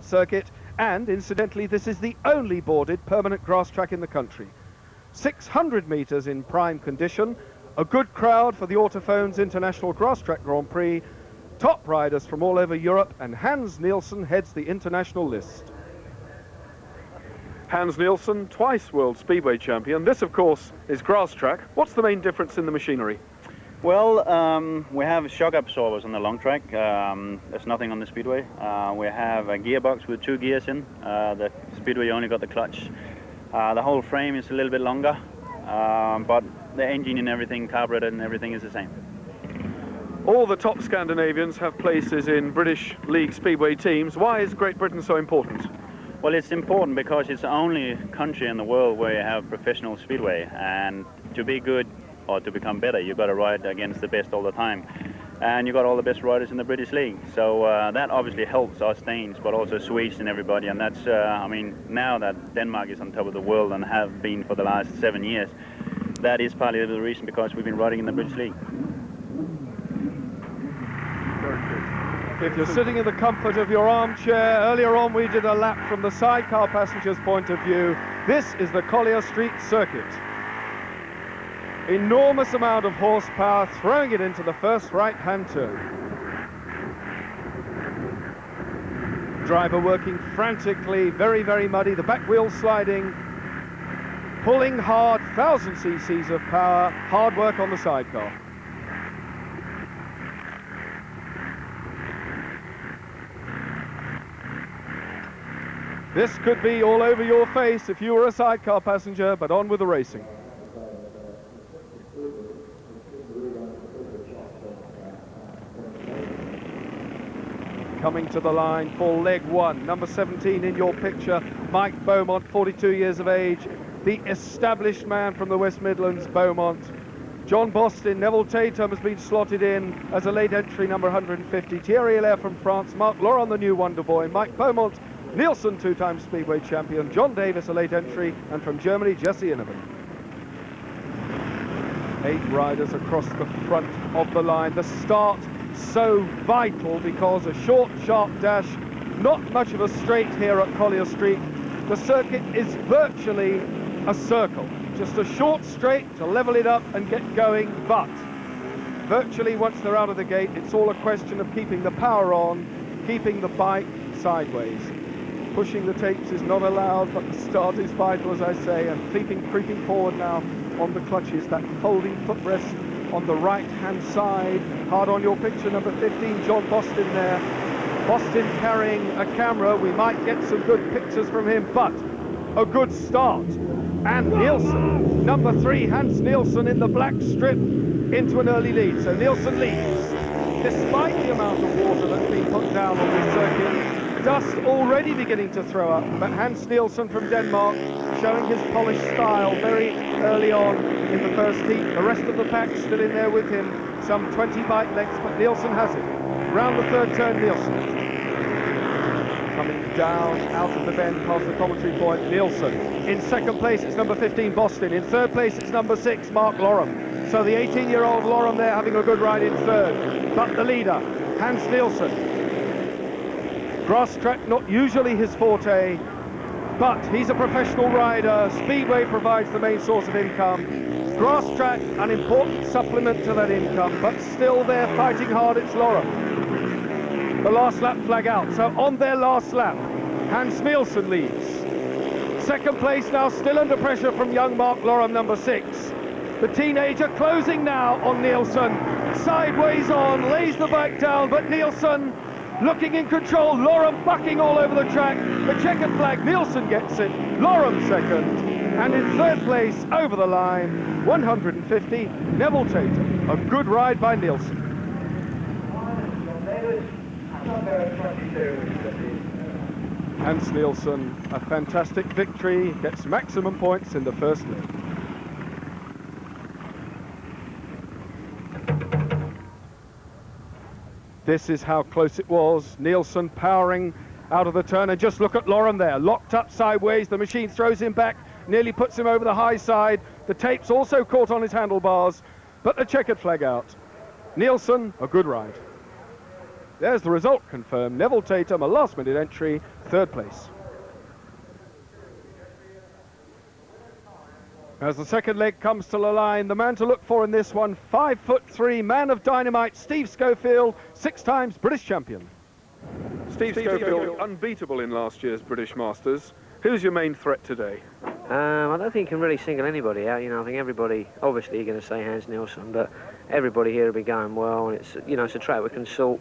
circuit, and incidentally this is the only boarded permanent grass track in the country. 600 metres in prime condition, a good crowd for the Autophones International Grass Track Grand Prix, top riders from all over Europe, and Hans Neilsen heads the international list. Hans Neilsen, twice World Speedway champion. This, of course, is grass track. What's the main difference in the machinery? Well, we have shock absorbers on the long track. There's nothing on the Speedway. We have a gearbox with 2 gears in. The Speedway only got the clutch. The whole frame is a little bit longer, but the engine and everything, carburetor and everything is the same. All the top Scandinavians have places in British League Speedway teams. Why is Great Britain so important? Well, it's important because it's the only country in the world where you have professional speedway, and to be good or to become better, you've got to ride against the best all the time. And you've got all the best riders in the British League. So that obviously helps us Danes, but also Swedes and everybody. And that's, I mean, now that Denmark is on top of the world and have been for the last 7 years, that is partly the reason because we've been riding in the British League. If you're sitting in the comfort of your armchair, earlier on we did a lap from the sidecar passenger's point of view. This is the Collier Street circuit. Enormous amount of horsepower, throwing it into the first right-hand turn. Driver working frantically, very, very muddy, the back wheel sliding, pulling hard, 1000 cc's of power, hard work on the sidecar. This could be all over your face if you were a sidecar passenger, but on with the racing. Coming to the line for leg 1, number 17 in your picture, Mike Beaumont, 42 years of age, the established man from the West Midlands, Beaumont. John Boston, Neville Tatum has been slotted in as a late entry, number 150. Thierry Hilaire from France, Marc Laurent, the new wonder boy, Mike Beaumont, Neilsen, 2-time Speedway champion, John Davis, a late entry, and from Germany, Jesse Innovan. 8 riders across the front of the line. The start so vital because a short, sharp dash, not much of a straight here at Collier Street. The circuit is virtually a circle, just a short straight to level it up and get going, but virtually once they're out of the gate, it's all a question of keeping the power on, keeping the bike sideways. Pushing the tapes is not allowed, but the start is vital, as I say, and creeping forward now on the clutches, that folding footrest on the right-hand side. Hard on your picture, number 15, John Boston there. Boston carrying a camera. We might get some good pictures from him, but a good start. And Neilsen, number 3, Hans Neilsen in the black strip into an early lead. So Neilsen leads, despite the amount of water that's been put down on this circuit. Dust already beginning to throw up, but Hans Neilsen from Denmark showing his polished style very early on in the first heat. The rest of the pack still in there with him, some 20 bike lengths, but Neilsen has it. Round the third turn, Neilsen. Coming down out of the bend past the commentary point, Neilsen. In second place, it's number 15, Boston. In third place, it's number 6, Marc Laurent. So the 18-year-old Laurent there having a good ride in third. But the leader, Hans Neilsen. Grass track, not usually his forte, but he's a professional rider. Speedway provides the main source of income. Grass track, an important supplement to that income, but still they're fighting hard. It's Laurent. The last lap flag out. So on their last lap, Hans Neilsen leads. Second place now, still under pressure from young Marc Laurent, number 6. The teenager closing now on Neilsen. Sideways on, lays the bike down, but Neilsen looking in control. Laurent bucking all over the track. The checkered flag, Neilsen gets it. Laurent second. And in third place, over the line, 150, Neville Tatum. A good ride by Neilsen. Hans Neilsen, a fantastic victory, gets maximum points in the first leg. This is how close it was. Neilsen powering out of the turn, and just look at Laurent there, locked up sideways. The machine throws him back, nearly puts him over the high side. The tape's also caught on his handlebars, but the checkered flag out. Neilsen, a good ride. There's the result confirmed. Neville Tatum, a last-minute entry, third place. As the second leg comes to the line, the man to look for in this one, 5'3", man of dynamite, Steve Schofield, 6 times British champion. Steve Schofield, unbeatable in last year's British Masters. Who's your main threat today? I don't think you can really single anybody out. You know, I think everybody, obviously you're going to say Hans Neilsen, but everybody here will be going well, and it's, you know, it's a track we can sort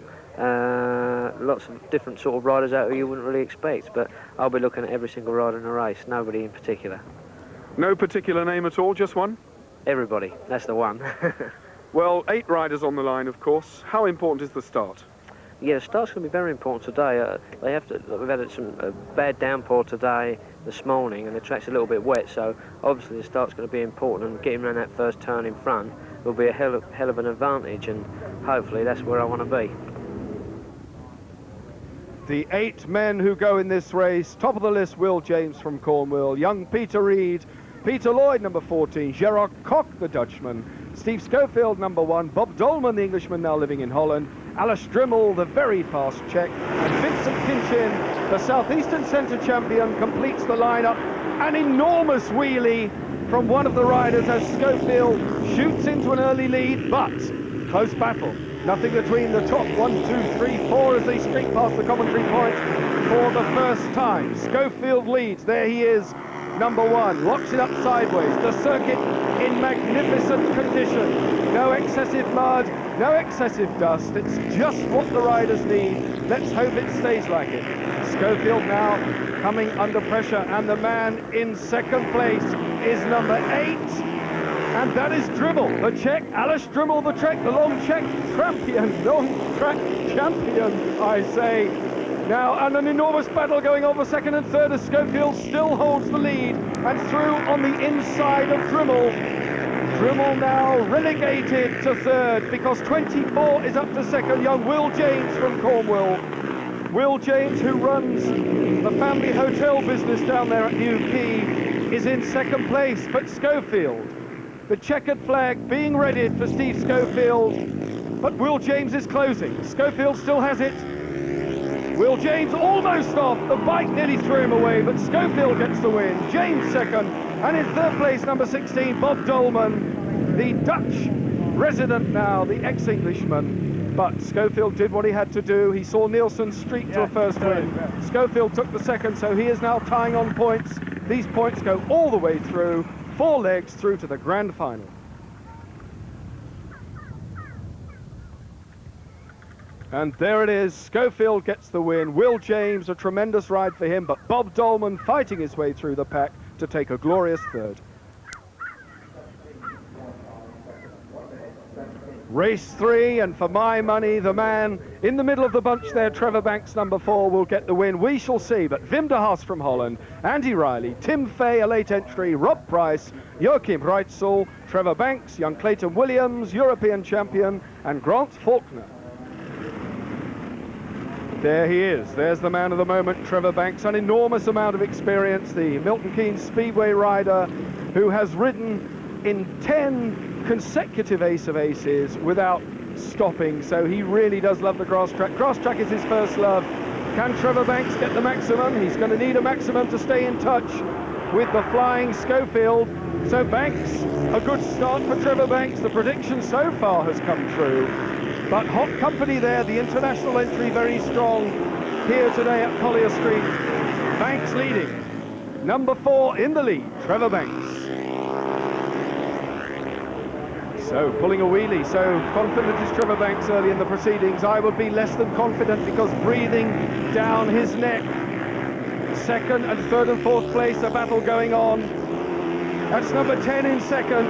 lots of different sort of riders out who you wouldn't really expect, but I'll be looking at every single rider in the race, nobody in particular. No particular name at all, just one? Everybody, that's the one. Well, 8 riders on the line, of course. How important is the start? Yeah, the start's going to be very important today. We've had some bad downpour today, this morning, and the track's a little bit wet, so obviously the start's going to be important, and getting around that first turn in front will be a hell of an advantage, and hopefully that's where I want to be. The 8 men who go in this race, top of the list, Will James from Cornwall, young Peter Reid, Peter Lloyd, number 14, Gerard Koch, the Dutchman, Steve Schofield, number 1, Bob Dolman, the Englishman now living in Holland, Alice Drimmel, the very fast Czech, and Vincent Kinchin, the Southeastern Centre champion, completes the lineup. An enormous wheelie from one of the riders as Schofield shoots into an early lead, but close battle. Nothing between the top 1, 2, 3, 4 as they streak past the commentary point for the first time. Schofield leads, there he is, number 1, locks it up sideways. The circuit in magnificent condition. No excessive mud, no excessive dust. It's just what the riders need. Let's hope it stays like it. Schofield now coming under pressure, and the man in second place is number 8. And that is Drimmel, the Czech, Alice Drimmel, the Czech, the long track champion, I say. Now, and an enormous battle going on for second and third as Schofield still holds the lead, and through on the inside of Drimmel. Drimmel now relegated to third because 24 is up to second, young Will James from Cornwall. Will James, who runs the family hotel business down there at New Quay, is in second place, but Schofield, the checkered flag being readied for Steve Schofield, but Will James is closing. Schofield still has it. Will James almost off, the bike nearly threw him away, but Schofield gets the win. James second, and in third place, number 16, Bob Dolman, the Dutch resident now, the ex-Englishman. But Schofield did what he had to do. He saw Neilsen streak to a first win. Schofield took the second, so he is now tying on points. These points go all the way through, 4 legs through to the grand final. And there it is, Schofield gets the win. Will James, a tremendous ride for him, but Bob Dolman fighting his way through the pack to take a glorious third. Race 3, and for my money, the man in the middle of the bunch there, Trevor Banks, number 4, will get the win. We shall see, but Wim de Haas from Holland, Andy Riley, Tim Fay, a late entry, Rob Price, Joachim Reitzel, Trevor Banks, young Clayton Williams, European champion, and Grant Faulkner. There he is, there's the man of the moment, Trevor Banks, an enormous amount of experience, the Milton Keynes Speedway rider who has ridden in 10 consecutive Ace of Aces without stopping, so he really does love the grass track. Grass track is his first love. Can Trevor Banks get the maximum? He's going to need a maximum to stay in touch with the flying Schofield. So Banks, a good start for Trevor Banks. The prediction so far has come true. But hot company there, the international entry very strong here today at Collier Street. Banks leading. Number 4 in the lead, Trevor Banks. So pulling a wheelie, so confident is Trevor Banks early in the proceedings. I would be less than confident because breathing down his neck. Second and third and fourth place, a battle going on. That's number 10 in second.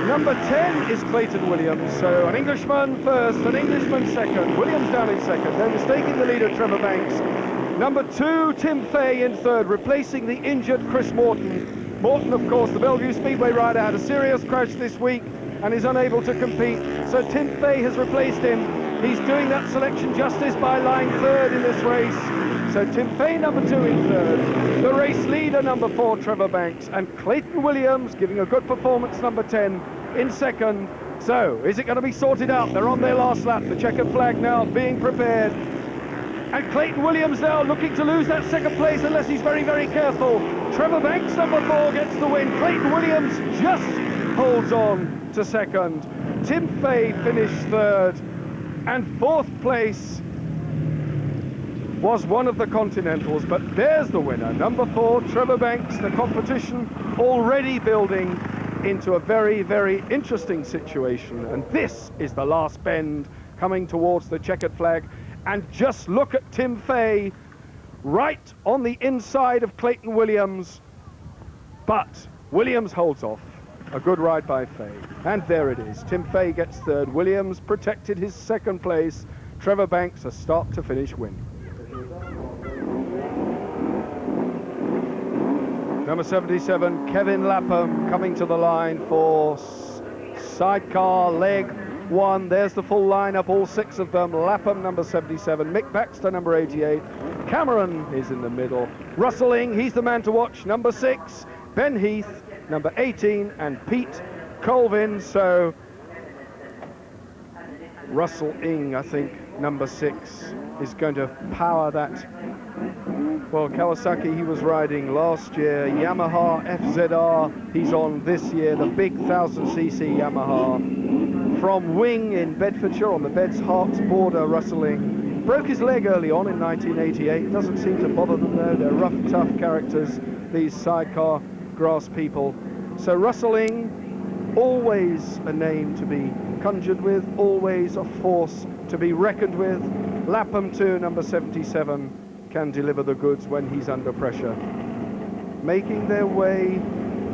Number 10 is Clayton Williams, so an Englishman first, an Englishman second, Williams down in second, then mistaking the leader, Trevor Banks. Number 2, Tim Fay in third, replacing the injured Chris Morton. Morton, of course, the Bellevue Speedway rider, had a serious crash this week and is unable to compete, so Tim Fay has replaced him. He's doing that selection justice by lying third in this race. So Tim Fay, number 2 in third. The race leader, number 4, Trevor Banks. And Clayton Williams giving a good performance, number 10, in second. So, is it going to be sorted out? They're on their last lap. The checkered flag now being prepared. And Clayton Williams now looking to lose that second place unless he's very, very careful. Trevor Banks, number 4, gets the win. Clayton Williams just holds on to second. Tim Fay finished third. And fourth place was one of the Continentals, but there's the winner. Number 4, Trevor Banks. The competition already building into a very, very interesting situation. And this is the last bend coming towards the checkered flag. And just look at Tim Fay right on the inside of Clayton Williams. But Williams holds off. A good ride by Fay. And there it is. Tim Fay gets third. Williams protected his second place. Trevor Banks a start to finish win. Number 77, Kevin Lapham, coming to the line for Sidecar leg 1. There's the full lineup, all 6 of them. Lapham, number 77. Mick Baxter, number 88. Cameron is in the middle. Russelling, he's the man to watch, number 6. Ben Heath, number 18. And Pete Colvin. So Russell Ing, I think, number 6, is going to power that. Well, Kawasaki he was riding last year, Yamaha FZR he's on this year, the big 1000cc Yamaha. From Wing in Bedfordshire on the Beds Hearts border, Russelling. Broke his leg early on in 1988, doesn't seem to bother them though, they're rough, tough characters, these Sidecar grass people. So Russelling, always a name to be conjured with, always a force to be reckoned with. Lapham too, number 77. Can deliver the goods when he's under pressure. Making their way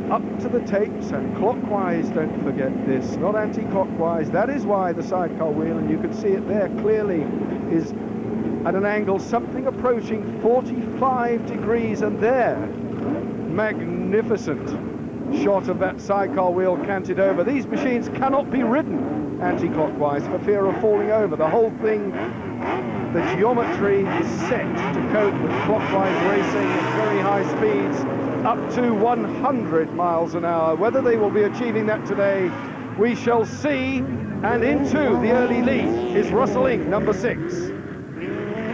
up to the tapes and clockwise, don't forget this, not anti-clockwise. That is why the sidecar wheel, and you can see it there clearly, is at an angle something approaching 45 degrees, and there, magnificent shot of that sidecar wheel canted over. These machines cannot be ridden anti-clockwise for fear of falling over. The whole thing, the geometry is set to cope with clockwise racing at very high speeds, up to 100 miles an hour. Whether they will be achieving that today, we shall see. And into the early lead is Russelling, number 6.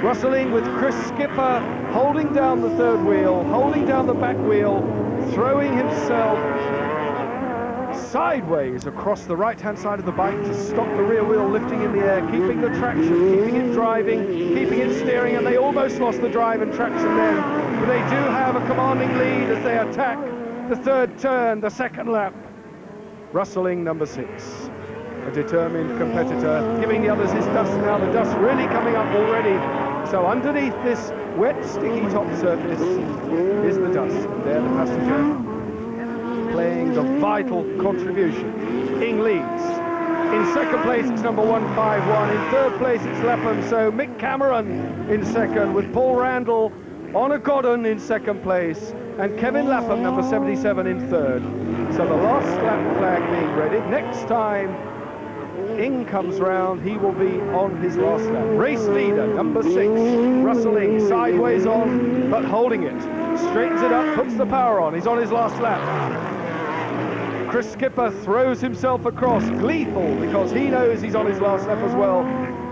Russelling with Chris Skipper holding down the third wheel, holding down the back wheel, throwing himself sideways across the right-hand side of the bike to stop the rear wheel lifting in the air, keeping the traction, keeping it driving, keeping it steering, and they almost lost the drive and traction then. But they do have a commanding lead as they attack the third turn, the second lap. Russelling, number 6. A determined competitor, giving the others his dust now, the dust really coming up already. So underneath this wet, sticky top surface is the dust. And there the passenger playing the vital contribution. Ing leads. In second place it's number 151. In third place it's Lapham. So Mick Cameron in second, with Paul Randall on a Godden in second place, and Kevin Lapham, number 77, in third. So the last lap flag being ready. Next time Ing comes round, he will be on his last lap. Race leader, number 6, Russelling, sideways on, but holding it. Straightens it up, puts the power on. He's on his last lap. Chris Skipper throws himself across, gleeful, because he knows he's on his last lap as well.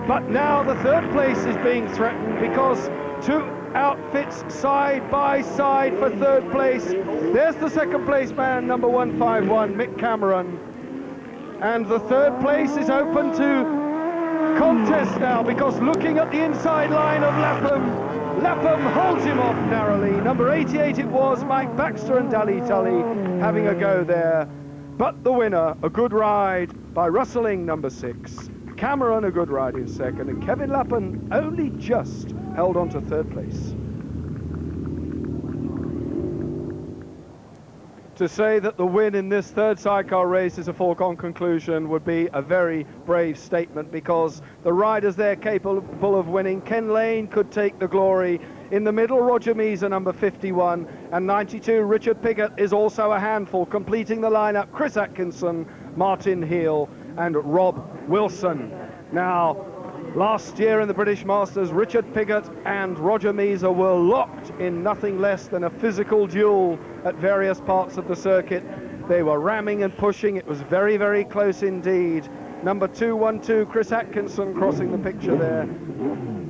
But now the third place is being threatened because 2 outfits side by side for third place. There's the second place man, number 151, Mick Cameron. And the third place is open to contest now, because looking at the inside line of Lapham holds him off narrowly. Number 88 it was, Mike Baxter and Dally Tully having a go there. But the winner, a good ride by Russelling, number 6. Cameron, a good ride in second, and Kevin Lapham only just held on to third place. To say that the win in this third sidecar race is a foregone conclusion would be a very brave statement, because the riders there capable of winning. Ken Lane could take the glory. In the middle, Roger Measer, number 51, and 92, Richard Piggot is also a handful, completing the lineup. Chris Atkinson, Martin Heel, and Rob Wilson. Now, last year in the British Masters, Richard Piggot and Roger Measer were locked in nothing less than a physical duel at various parts of the circuit. They were ramming and pushing. It was very, very close indeed. Number 212, Chris Atkinson crossing the picture there.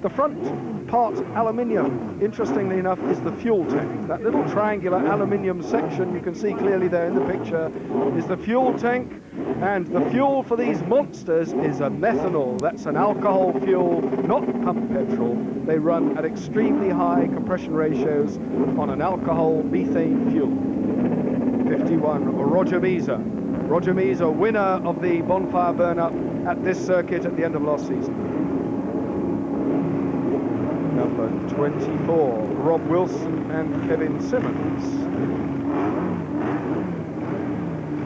The front part aluminium, interestingly enough, is the fuel tank. That little triangular aluminium section you can see clearly there in the picture is the fuel tank, and the fuel for these monsters is a methanol. That's an alcohol fuel, not pump petrol. They run at extremely high compression ratios on an alcohol methane fuel. 51, Roger Misa. Roger Misa, winner of the bonfire burn-up at this circuit at the end of last season. Number 24, Rob Wilson and Kevin Simmons.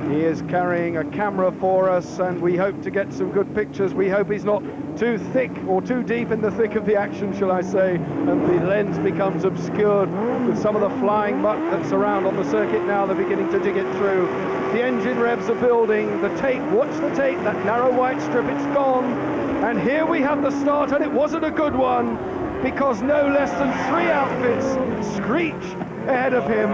He is carrying a camera for us, and we hope to get some good pictures. We hope he's not too thick or too deep in the thick of the action, shall I say, and the lens becomes obscured with some of the flying muck that's around on the circuit now. They're beginning to dig it through. The engine revs are building. The tape, watch the tape, that narrow white strip, it's gone. And here we have the start, and it wasn't a good one, because no less than 3 outfits screech ahead of him.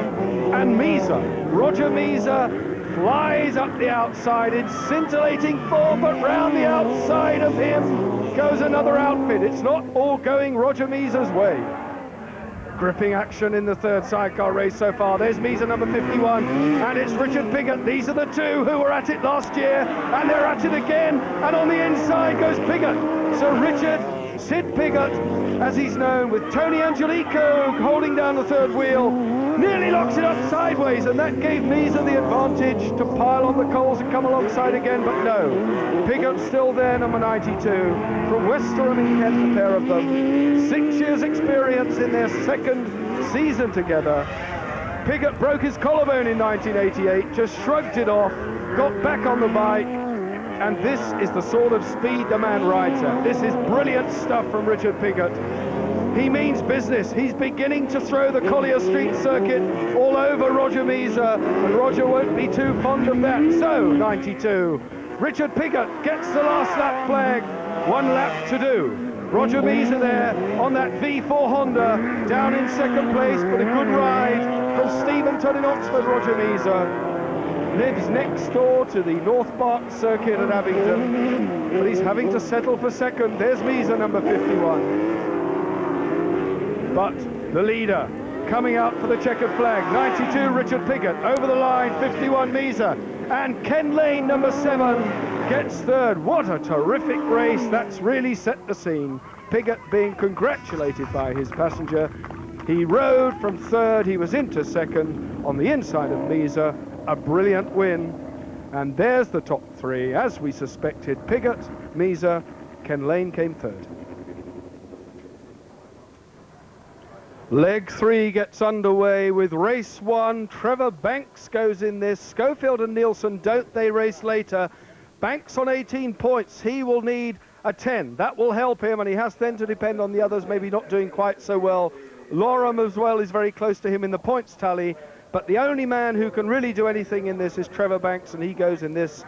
And Misa, Roger Misa, flies up the outside in scintillating form, but round the outside of him goes another outfit. It's not all going Roger Misa's way. Gripping action in the third sidecar race so far. There's Misa, number 51, and it's Richard Piggot. These are the two who were at it last year, and they're at it again, and on the inside goes Piggot. So Richard, Sid Piggot, as he's known, with Tony Angelico holding down the third wheel, nearly locks it up sideways, and that gave Misa the advantage to pile on the coals and come alongside again, but no. Pigot's still there, number 92, from Westerham in Kent, the pair of them. 6 years experience in their second season together. Piggot broke his collarbone in 1988, just shrugged it off, got back on the bike, and this is the sort of speed the man rides at. This is brilliant stuff from Richard Piggot. He means business. He's beginning to throw the Collier Street circuit all over Roger Misa, and Roger won't be too fond of that. So, 92. Richard Piggot gets the last lap flag. 1 lap to do. Roger Misa there on that V4 Honda, down in second place, but a good ride from Steventon in Oxford. Roger Misa lives next door to the North Park circuit at Abingdon, but he's having to settle for second. There's Misa, number 51. But the leader coming out for the checkered flag, 92 Richard Piggot, over the line, 51 Misa, and Ken Lane, number 7, gets third. What a terrific race. That's really set the scene. Piggot being congratulated by his passenger. He rode from third, he was into second on the inside of Misa. A brilliant win, and there's the top 3. As we suspected, Piggot, Misa, Ken Lane came third. Leg 3 gets underway with race 1. Trevor Banks goes in this. Schofield and Neilsen, don't they race later? Banks on 18 points. He will need a 10. That will help him, and he has then to depend on the others maybe not doing quite so well. Lorem as well is very close to him in the points tally, but the only man who can really do anything in this is Trevor Banks, and he goes in this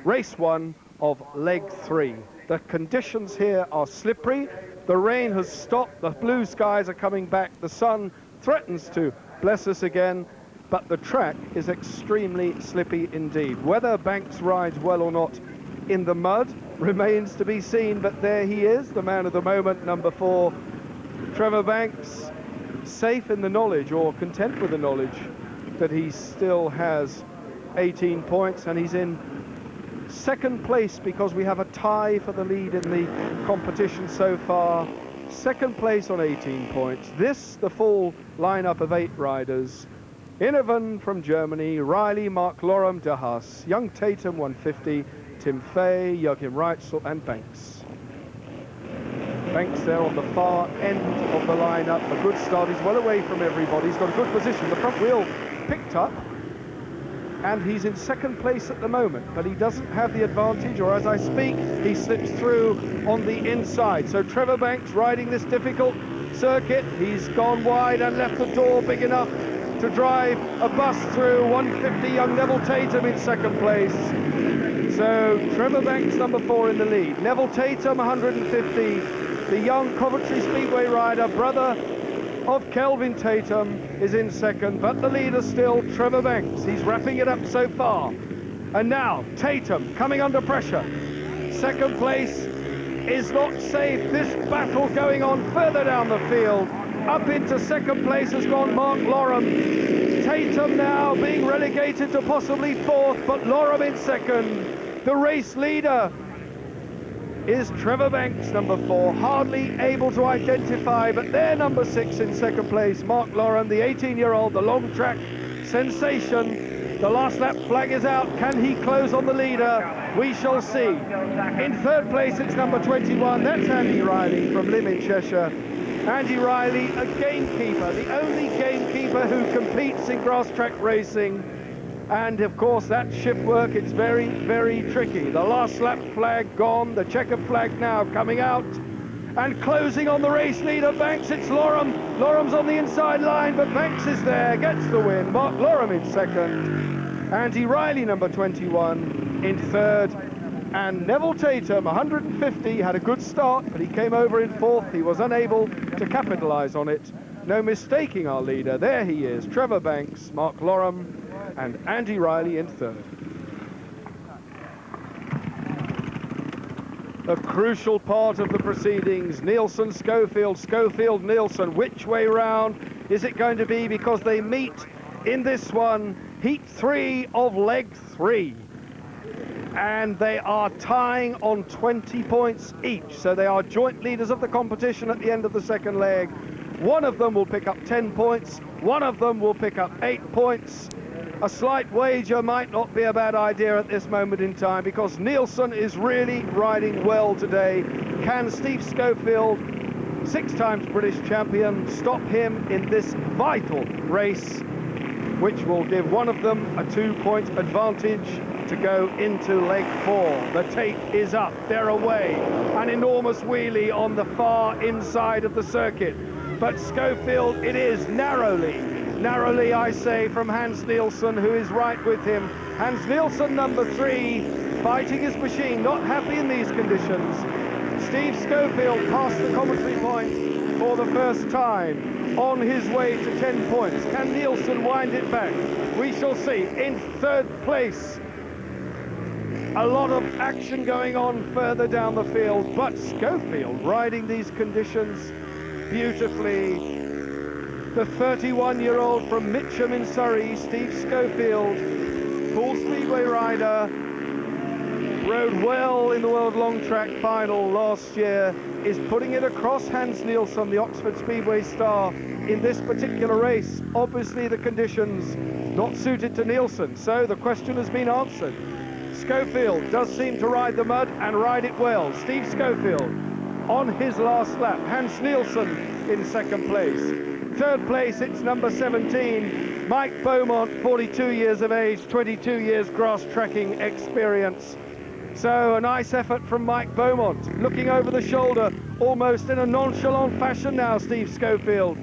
race 1 of leg 3. The conditions here are slippery. The rain has stopped, the blue skies are coming back, the sun threatens to bless us again, but the track is extremely slippy indeed. Whether Banks rides well or not in the mud remains to be seen, but there he is, the man of the moment, number 4. Trevor Banks, safe in the knowledge, or content with the knowledge, that he still has 18 points, and he's in second place because we have a tie for the lead in the competition so far. Second place on 18 points. This, the full lineup of 8 riders. Innovan from Germany, Riley, Mark Lorem, De Haas, Young Tatum 150, Tim Fay, Joachim Reitzel and Banks. Banks there on the far end of the lineup. A good start. He's well away from everybody. He's got a good position. The front wheel picked up, and he's in second place at the moment, but he doesn't have the advantage, or as I speak, he slips through on the inside. So Trevor Banks riding this difficult circuit. He's gone wide and left the door big enough to drive a bus through. 150 young Neville Tatum in second place. So Trevor Banks, number 4 in the lead. Neville Tatum, 150, the young Coventry Speedway rider, brother of Kelvin Tatum, is in second, but the leader still Trevor Banks. He's wrapping it up so far. And now Tatum coming under pressure. second place is not safe. This battle going on further down the field. Up into second place has gone Mark Lorham. Tatum now being relegated to possibly fourth, but Lorham in second. The race leader is Trevor Banks, number 4, hardly able to identify, but they're number 6 in second place. Mark Lorham, the 18-year-old, the long track sensation. The last lap flag is out. Can he close on the leader? We shall see. In third place, it's number 21. That's Andy Riley from Livin, Cheshire. Andy Riley, a gamekeeper, the only gamekeeper who competes in grass track racing. And of course, that shift work, it's very, very tricky. The last lap flag gone, the checkered flag now coming out. And closing on the race leader, Banks, it's Lorham. Lorham's on the inside line, but Banks is there, gets the win. Mark Lorham in second. Andy Riley, number 21, in third. And Neville Tatum, 150, had a good start, but he came over in fourth. He was unable to capitalise on it. No mistaking our leader. There he is, Trevor Banks, Mark Lorham, and Andy Riley in third. A crucial part of the proceedings. Neilsen, Schofield, Schofield, Neilsen. Which way round is it going to be? Because they meet in this one, heat 3 of leg 3. And they are tying on 20 points each. So they are joint leaders of the competition at the end of the second leg. One of them will pick up 10 points. One of them will pick up 8 points. A slight wager might not be a bad idea at this moment in time, because Neilsen is really riding well today. Can Steve Schofield, 6 times British champion, stop him in this vital race, which will give one of them a 2-point advantage to go into leg 4. The tape is up, they're away. An enormous wheelie on the far inside of the circuit. But Schofield, it is narrowly, I say, from Hans Neilsen, who is right with him. Hans Neilsen, number 3, fighting his machine, not happy in these conditions. Steve Schofield passed the commentary point for the first time, on his way to 10 points. Can Neilsen wind it back? We shall see. In third place, a lot of action going on further down the field, but Schofield riding these conditions beautifully. The 31-year-old from Mitton in Surrey, Steve Schofield, full speedway rider, rode well in the World Long Track final last year, is putting it across Hans Neilsen, the Oxford Speedway star, in this particular race. Obviously the conditions not suited to Neilsen, so the question has been answered. Schofield does seem to ride the mud and ride it well. Steve Schofield on his last lap. Hans Neilsen in second place. Third place, it's number 17, Mike Beaumont, 42 years of age, 22 years grass tracking experience. So a nice effort from Mike Beaumont, looking over the shoulder, almost in a nonchalant fashion now, Steve Schofield,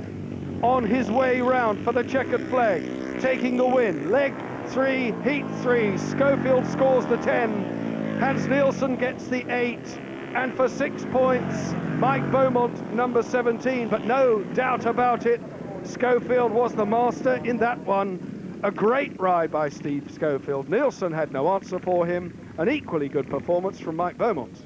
on his way round for the checkered flag, taking the win. Leg 3, heat 3, Schofield scores the 10, Hans Neilsen gets the 8, and for 6 points, Mike Beaumont, number 17, but no doubt about it, Schofield was the master in that one. A great ride by Steve Schofield. Neilsen had no answer for him. An equally good performance from Mike Beaumont.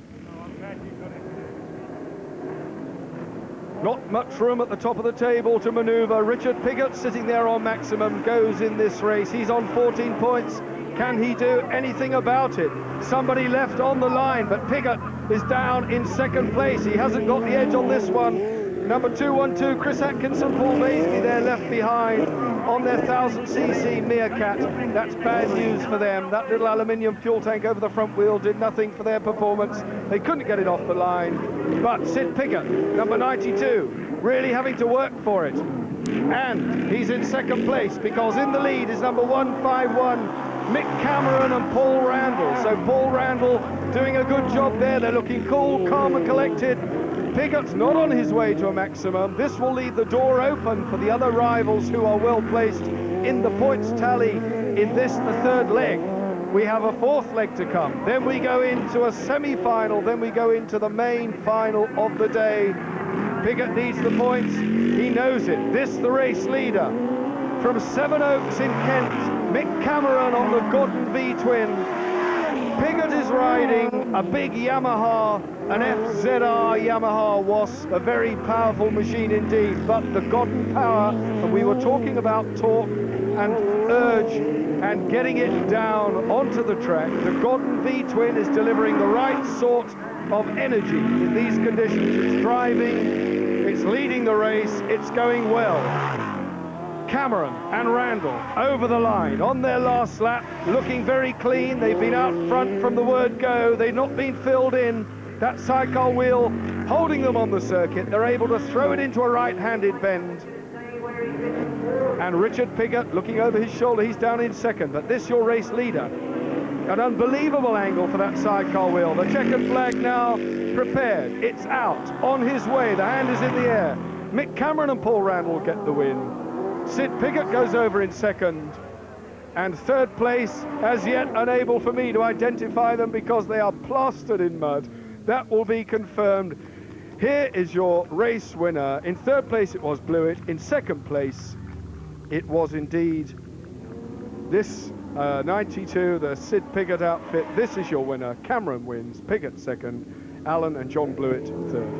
Not much room at the top of the table to manoeuvre. Richard Piggot, sitting there on maximum, goes in this race. He's on 14 points. Can he do anything about it? Somebody left on the line, but Piggot is down in second place. He hasn't got the edge on this one. Number 212, Chris Atkinson, Paul Maisley, they're left behind on their 1000cc Meerkat. That's bad news for them. That little aluminium fuel tank over the front wheel did nothing for their performance. They couldn't get it off the line. But Sid Pigott, number 92, really having to work for it. And he's in second place, because in the lead is number 151, Mick Cameron and Paul Randall. So Paul Randall doing a good job there. They're looking cool, calm and collected. Pigott's not on his way to a maximum. This will leave the door open for the other rivals who are well placed in the points tally in this, the third leg. We have a fourth leg to come. Then we go into a semi-final. Then we go into the main final of the day. Pigott needs the points. He knows it. This, the race leader from Sevenoaks in Kent, Mick Cameron on the Gordon V-twin. Piggot is riding a big Yamaha, an FZR Yamaha Wasp, a very powerful machine indeed, but the Godden power, and we were talking about torque and urge and getting it down onto the track. The Godden V-twin is delivering the right sort of energy in these conditions. It's driving, it's leading the race, it's going well. Cameron and Randall over the line on their last lap, looking very clean. They've been out front from the word go. They've not been filled in. That sidecar wheel holding them on the circuit. They're able to throw it into a right-handed bend. And Richard Piggot looking over his shoulder. He's down in second, but this your race leader. An unbelievable angle for that sidecar wheel. The checkered flag now prepared. It's out, on his way. The hand is in the air. Mick Cameron and Paul Randall get the win. Sid Piggot goes over in second, and third place, as yet unable for me to identify them because they are plastered in mud. That will be confirmed. Here is your race winner. In third place it was Blewett. In second place it was indeed this 92, the Sid Piggot outfit. This is your winner. Cameron wins, Pigott second, Allen and John Blewett third.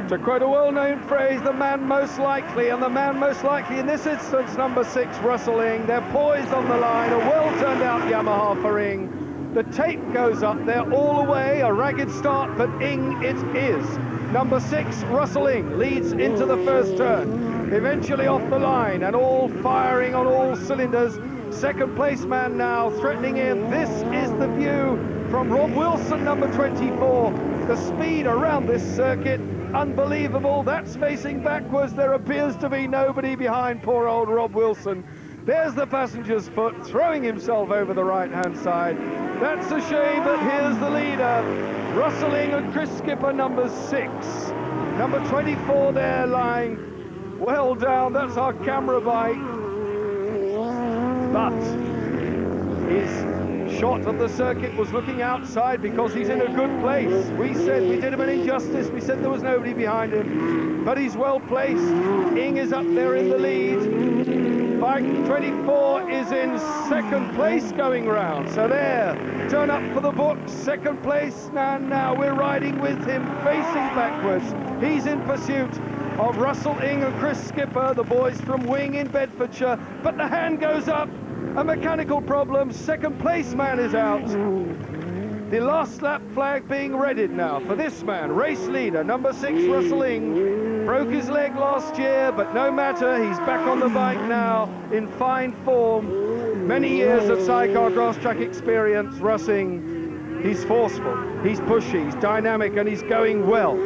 To quote a well-known phrase, the man most likely, and the man most likely in this instance, number 6, Russell Ing. They're poised on the line, a well-turned-out Yamaha for Ing. The tape goes up, they're all away, a ragged start, but Ing it is. Number 6, Russell Ing, leads into the first turn, eventually off the line, and all firing on all cylinders. Second place man now, threatening him. This is the view from Rob Wilson, number 24. The speed around this circuit, unbelievable. That's facing backwards. There appears to be nobody behind poor old Rob Wilson. There's the passenger's foot throwing himself over the right-hand side. That's a shame, but here's the leader. Russell Ing and Chris Skipper, number 6. Number 24 there lying well down. That's our camera bike. But his shot of the circuit was looking outside because he's in a good place. We said we did him an injustice. We said there was nobody behind him, but he's well placed. Ing is up there in the lead. Bike 24 is in second place going round. So there, turn up for the books. Second place, and now we're riding with him facing backwards. He's in pursuit of Russell Ing and Chris Skipper, the boys from Wing in Bedfordshire, but the hand goes up. A mechanical problem, second place man is out. The last lap flag being readied now for this man, race leader, number 6, Russell Ing. Broke his leg last year, but no matter, he's back on the bike now in fine form. Many years of Sidecar Grasstrack experience, Russ Ing. He's forceful, he's pushy, he's dynamic, and he's going well.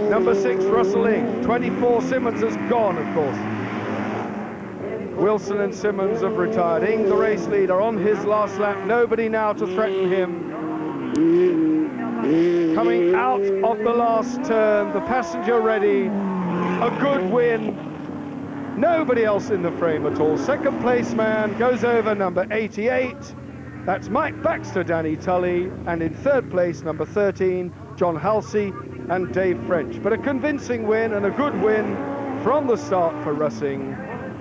Number 6, Russell Ing. 24, Simmons has gone, of course. Wilson and Simmons have retired. Ing, the race leader, on his last lap. Nobody now to threaten him. Coming out of the last turn, the passenger ready. A good win. Nobody else in the frame at all. Second place man goes over, number 88. That's Mike Baxter, Danny Tully. And in third place, number 13, John Halsey and Dave French. But a convincing win and a good win from the start for Russ Ing.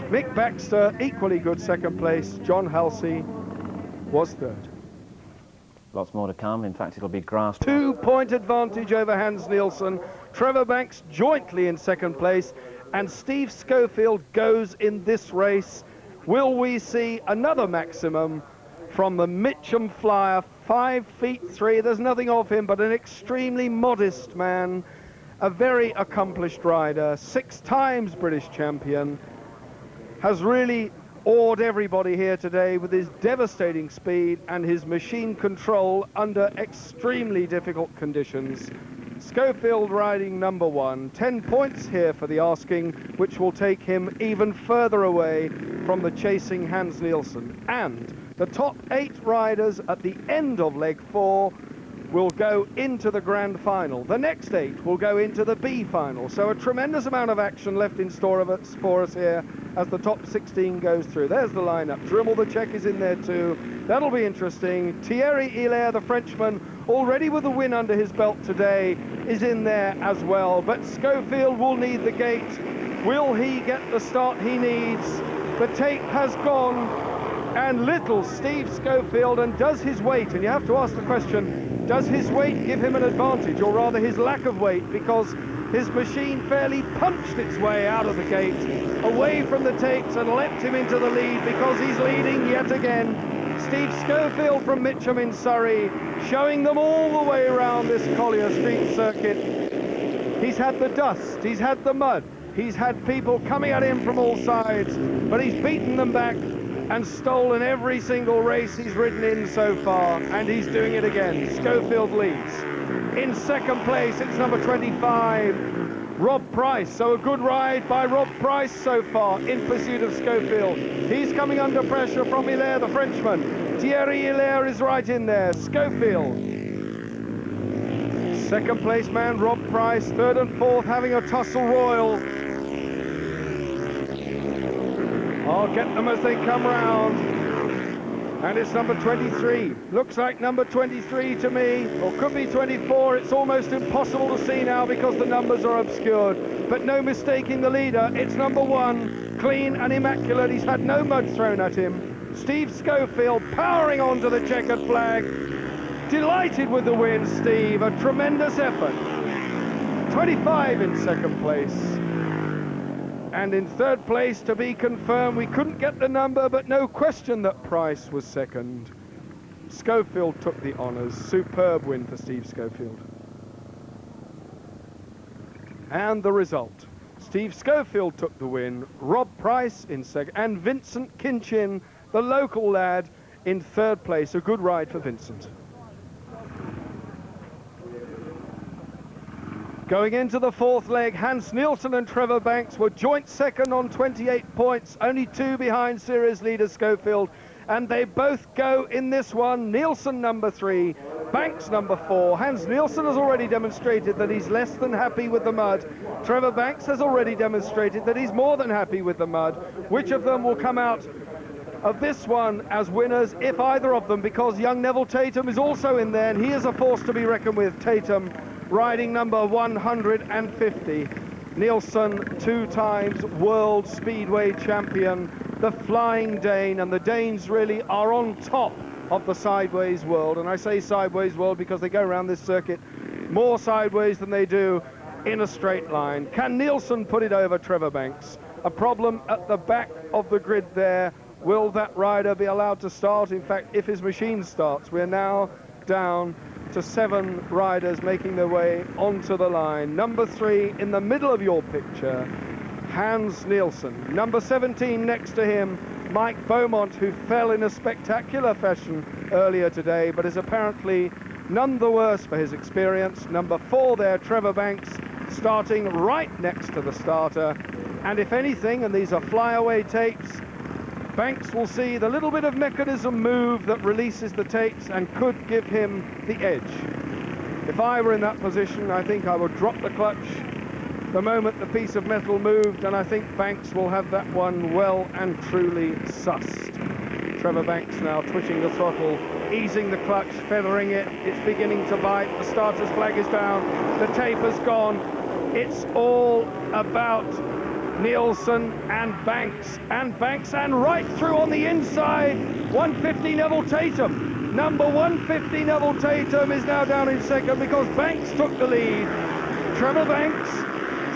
Mick Baxter, equally good second place. John Halsey was third. Lots more to come. In fact, it'll be Grass. 2-point advantage over Hans Neilsen. Trevor Banks jointly in second place. And Steve Schofield goes in this race. Will we see another maximum from the Mitcham Flyer? 5'3". There's nothing of him, but an extremely modest man. A very accomplished rider. 6 times British champion. Has really awed everybody here today with his devastating speed and his machine control under extremely difficult conditions. Schofield riding number 1. 10 points here for the asking, which will take him even further away from the chasing Hans Neilsen. And the top 8 riders at the end of leg 4 will go into the grand final. The next 8 will go into the B final. So a tremendous amount of action left in store for us here as the top 16 goes through. There's the lineup. Dremel the Czech is in there too. That'll be interesting. Thierry Hilaire, the Frenchman, already with a win under his belt today, is in there as well. But Schofield will need the gate. Will he get the start he needs? The tape has gone, and little Steve Schofield, and does his weight, and you have to ask the question, does his weight give him an advantage, or rather his lack of weight, because his machine fairly punched its way out of the gate, away from the takes, and leapt him into the lead, because he's leading yet again. Steve Schofield from Mitton in Surrey, showing them all the way around this Collier Street circuit. He's had the dust, he's had the mud, he's had people coming at him from all sides, but he's beaten them back and stolen every single race he's ridden in so far, and he's doing it again. Schofield leads. In second place, it's number 25, Rob Price. So a good ride by Rob Price so far in pursuit of Schofield. He's coming under pressure from Hilaire, the Frenchman. Thierry Hilaire is right in there. Schofield. Second place man, Rob Price. Third and fourth having a tussle royal. I'll get them as they come round. And it's number 23. Looks like number 23 to me, or could be 24. It's almost impossible to see now because the numbers are obscured. But no mistaking the leader. It's number 1, clean and immaculate. He's had no mud thrown at him. Steve Schofield powering onto the checkered flag. Delighted with the win, Steve. A tremendous effort. 25 in second place. And in third place, to be confirmed, we couldn't get the number, but no question that Price was second. Schofield took the honours. Superb win for Steve Schofield. And the result. Steve Schofield took the win, Rob Price in second, and Vincent Kinchin, the local lad, in third place. A good ride for Vincent. Going into the fourth leg, Hans Neilsen and Trevor Banks were joint second on 28 points, only 2 behind series leader Schofield, and they both go in this one. Neilsen number 3, Banks number 4. Hans Neilsen has already demonstrated that he's less than happy with the mud. Trevor Banks has already demonstrated that he's more than happy with the mud. Which of them will come out of this one as winners, if either of them, because young Neville Tatum is also in there, and he is a force to be reckoned with. Tatum riding number 150. Neilsen, 2 times world speedway champion, the Flying Dane, and the Danes really are on top of the sideways world. And I say sideways world because they go around this circuit more sideways than they do in a straight line. Can Neilsen put it over Trevor Banks? A problem at the back of the grid there. Will that rider be allowed to start? In fact, if his machine starts, we're now down to 7 riders making their way onto the line. Number 3 in the middle of your picture, Hans Neilsen. Number 17 next to him, Mike Beaumont, who fell in a spectacular fashion earlier today, but is apparently none the worse for his experience. Number 4 there, Trevor Banks, starting right next to the starter. And if anything, and these are flyaway tapes, Banks will see the little bit of mechanism move that releases the tapes and could give him the edge. If I were in that position, I think I would drop the clutch the moment the piece of metal moved, and I think Banks will have that one well and truly sussed. Trevor Banks now twitching the throttle, easing the clutch, feathering it. It's beginning to bite. The starter's flag is down. The tape has gone. It's all about Neilsen and Banks, and right through on the inside, 150 Neville Tatum. Number 150 Neville Tatum is now down in second because Banks took the lead. Trevor Banks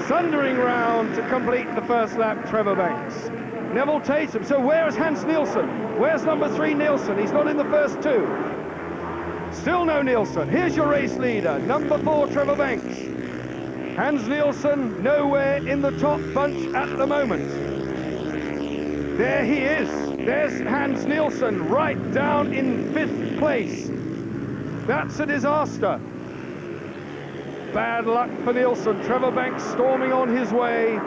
thundering round to complete the first lap. Trevor Banks. Neville Tatum. So where's Hans Neilsen? Where's number 3 Neilsen? He's not in the first 2. Still no Neilsen. Here's your race leader, number 4 Trevor Banks. Hans Neilsen nowhere in the top bunch at the moment. There he is. There's Hans Neilsen right down in 5th place. That's a disaster. Bad luck for Neilsen. Trevor Banks storming on his way.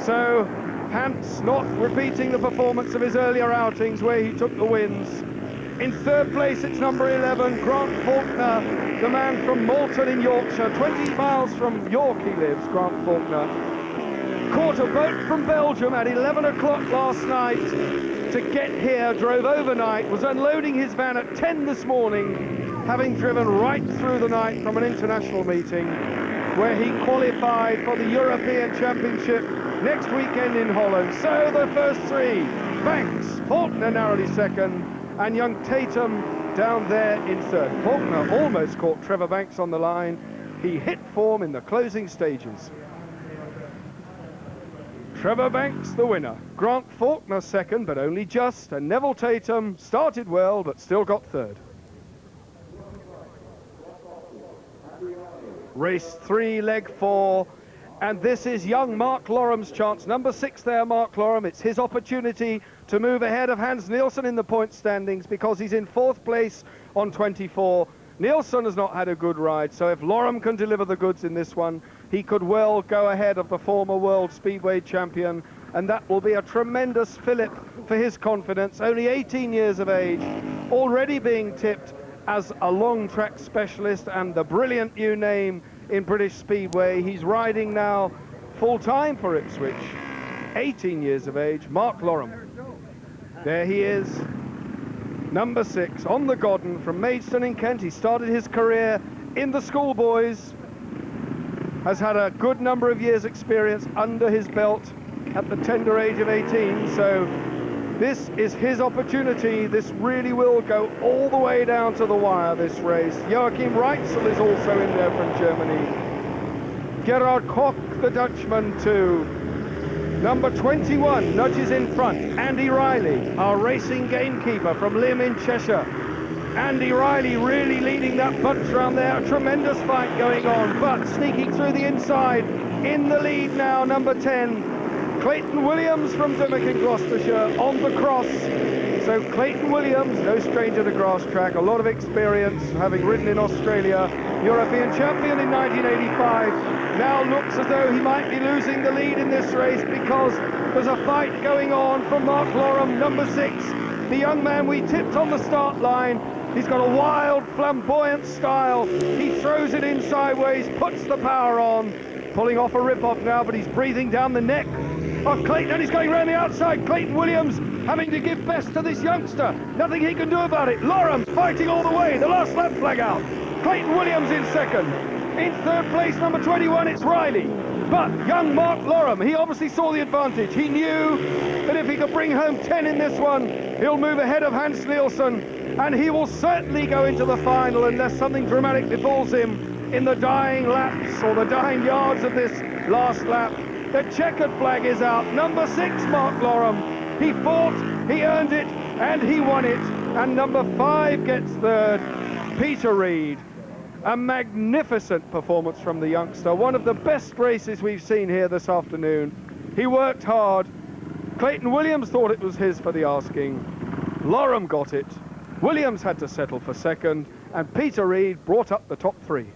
So Hans not repeating the performance of his earlier outings where he took the wins. In 3rd place, it's number 11, Grant Faulkner, the man from Malton in Yorkshire. 20 miles from York he lives, Grant Faulkner. Caught a boat from Belgium at 11 o'clock last night to get here, drove overnight, was unloading his van at 10 this morning, having driven right through the night from an international meeting where he qualified for the European Championship next weekend in Holland. So the first 3 Banks, Faulkner narrowly second, and young Tatum down there in third. Faulkner almost caught Trevor Banks on the line. He hit form in the closing stages. Trevor Banks the winner. Grant Faulkner second, but only just, and Neville Tatum started well, but still got third. Race 3, leg 4, and this is young Mark Lorham's chance. Number 6 there, Mark Lorham. It's his opportunity to move ahead of Hans Neilsen in the point standings because he's in 4th place on 24. Neilsen has not had a good ride, so if Lorham can deliver the goods in this one, he could well go ahead of the former world speedway champion, and that will be a tremendous fillip for his confidence. Only 18 years of age, already being tipped as a long track specialist and the brilliant new name in British Speedway. He's riding now full-time for Ipswich. 18 years of age, Mark Lorham. There he is, number 6, on the Godden from Maidstone in Kent. He started his career in the schoolboys, has had a good number of years' experience under his belt at the tender age of 18, so this is his opportunity. This really will go all the way down to the wire, this race. Joachim Reitzel is also in there from Germany. Gerard Koch, the Dutchman, too. Number 21 nudges in front. Andy Riley, our racing gamekeeper from Lymm in Cheshire. Andy Riley really leading that bunch around there. A tremendous fight going on, but sneaking through the inside. In the lead now, number 10. Clayton Williams from Dimmock in Gloucestershire on the cross. So Clayton Williams, no stranger to grass track, a lot of experience, having ridden in Australia, European champion in 1985, now looks as though he might be losing the lead in this race because there's a fight going on from Mark Lorham, number 6, the young man we tipped on the start line. He's got a wild, flamboyant style. He throws it in sideways, puts the power on, pulling off a rip-off now, but he's breathing down the neck of Clayton, and he's going around the outside. Clayton Williams having to give best to this youngster. Nothing he can do about it. Lorham's fighting all the way. The last lap flag out. Clayton Williams in second. In third place, number 21, it's Riley. But young Mark Lorham, he obviously saw the advantage. He knew that if he could bring home 10 in this one, he'll move ahead of Hans Neilsen, and he will certainly go into the final unless something dramatic befalls him in the dying laps or the dying yards of this last lap. The checkered flag is out. Number 6, Mark Lorham. He fought, he earned it, and he won it. And number 5 gets third, Peter Reid. A magnificent performance from the youngster. One of the best races we've seen here this afternoon. He worked hard. Clayton Williams thought it was his for the asking. Lorham got it. Williams had to settle for second, and Peter Reid brought up the top 3.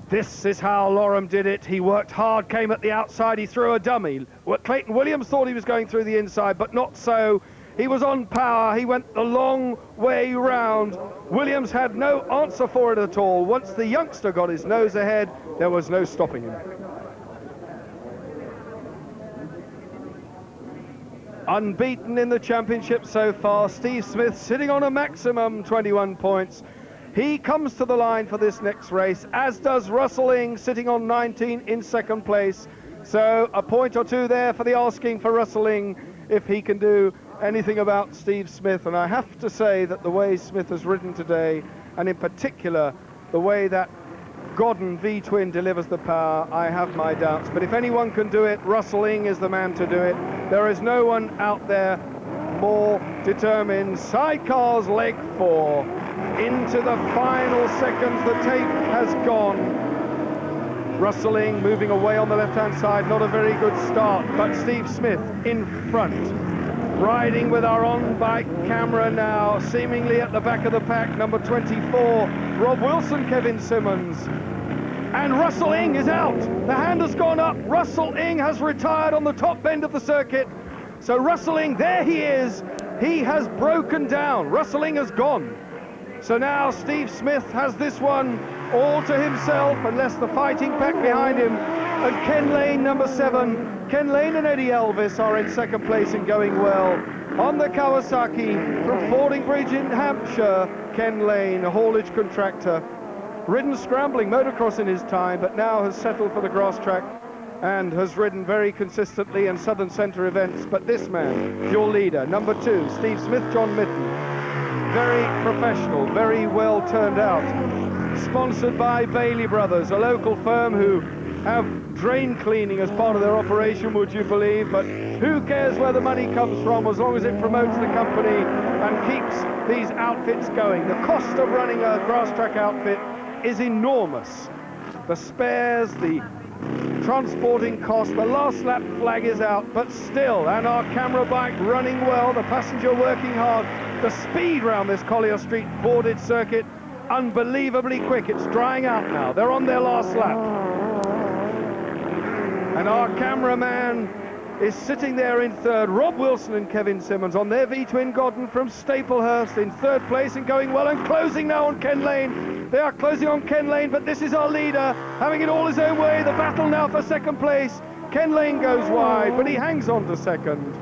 This is how Lorham did it. He worked hard, came at the outside, he threw a dummy. Clayton Williams thought he was going through the inside, but not so. He was on power, he went the long way round. Williams had no answer for it at all. Once the youngster got his nose ahead, there was no stopping him. Unbeaten in the championship so far, Steve Smith sitting on a maximum 21 points. He comes to the line for this next race, as does Russell Ing, sitting on 19 in second place. So a point or two there for the asking for Russell Ing, if he can do anything about Steve Smith. And I have to say that the way Smith has ridden today, and in particular the way that Godden V-twin delivers the power, I have my doubts. But if anyone can do it, Russell Ing is the man to do it. There is no one out there more determined. Sidecar's leg 4. Into the final seconds, the tape has gone. Russell Ing moving away on the left-hand side, not a very good start, but Steve Smith in front. Riding with our on-bike camera now, seemingly at the back of the pack, number 24, Rob Wilson, Kevin Simmons. And Russell Ing is out. The hand has gone up. Russell Ing has retired on the top end of the circuit. So Russell Ing, there he is. He has broken down. Russell Ing has gone. So now Steve Smith has this one all to himself, unless the fighting pack behind him. And Ken Lane, number 7. Ken Lane and Eddie Elvis are in second place and going well. On the Kawasaki from Fordingbridge in Hampshire, Ken Lane, a haulage contractor. Ridden scrambling motocross in his time, but now has settled for the grass track. and has ridden very consistently in Southern Centre events. But this man, your leader, number 2, Steve Smith, John Mitton, very professional, very well turned out. Sponsored by Bailey Brothers, a local firm who have drain cleaning as part of their operation, would you believe? But who cares where the money comes from as long as it promotes the company and keeps these outfits going. The cost of running a grass track outfit is enormous. The spares, the transporting cost, the last lap flag is out, but still, and our camera bike running well, the passenger working hard. The speed round this Collier Street boarded circuit, unbelievably quick. It's drying out now. They're on their last lap. And our cameraman is sitting there in third. Rob Wilson and Kevin Simmons on their V-twin Godden from Staplehurst in third place and going well and closing now on Ken Lane. They are closing on Ken Lane, but this is our leader having it all his own way. The battle now for second place. Ken Lane goes wide, but he hangs on to second.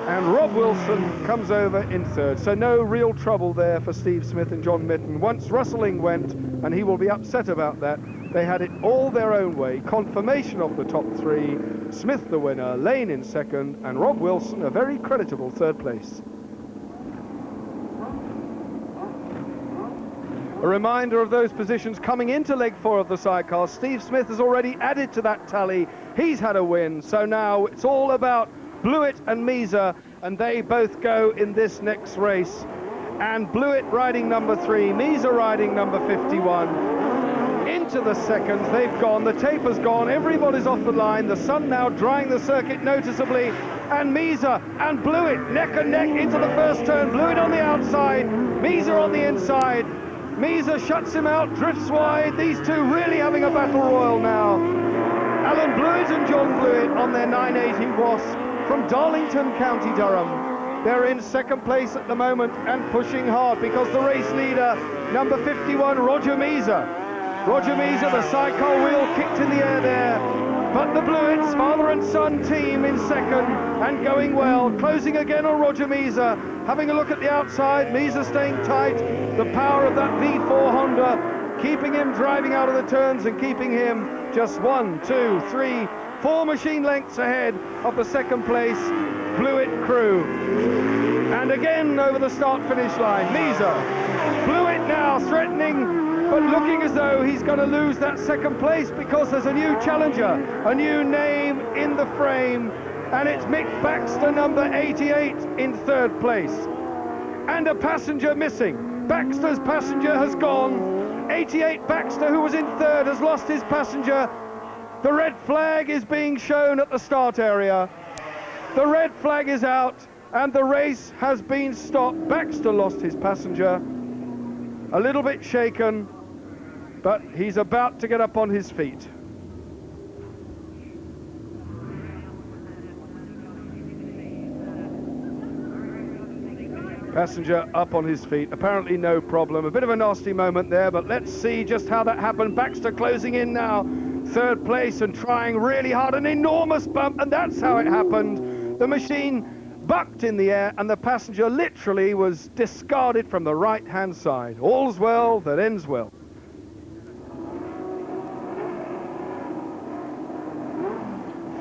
And Rob Wilson comes over in third. So no real trouble there for Steve Smith and John Mitton. Once Rustling went, and he will be upset about that, they had it all their own way. Confirmation of the top 3. Smith the winner, Lane in second, and Rob Wilson a very creditable third place. A reminder of those positions coming into leg 4 of the sidecar. Steve Smith has already added to that tally. He's had a win, so now it's all about Blewett and Misa, and they both go in this next race. And Blewett riding number 3, Misa riding number 51. Into the seconds, they've gone, the taper's gone, everybody's off the line, the sun now drying the circuit noticeably, and Misa and Blewett neck and neck into the first turn. Blewett on the outside, Misa on the inside. Misa shuts him out, drifts wide. These two really having a battle royal now. Alan Blewett and John Blewett on their 980 Wasp from Darlington, County Durham. They're in second place at the moment and pushing hard because the race leader, number 51, Roger Misa. Roger Misa, the sidecar wheel kicked in the air there, but the Blewetts, father and son team in second and going well, closing again on Roger Misa. Having a look at the outside, Misa staying tight, the power of that V4 Honda, keeping him driving out of the turns and keeping him just 1, 2, 3, 4 machine lengths ahead of the second place Blewett crew. And again over the start-finish line, Misa. Blewett now threatening, but looking as though he's going to lose that second place because there's a new challenger, a new name in the frame, and it's Mick Baxter, number 88, in third place. And a passenger missing. Baxter's passenger has gone. 88 Baxter, who was in third, has lost his passenger. The red flag is being shown at the start area. The red flag is out, and the race has been stopped. Baxter lost his passenger. A little bit shaken, but he's about to get up on his feet. Passenger up on his feet, apparently no problem. A bit of a nasty moment there, but let's see just how that happened. Baxter closing in now, third place and trying really hard, an enormous bump, and that's how it happened. The machine bucked in the air and the passenger literally was discarded from the right-hand side. All's well that ends well.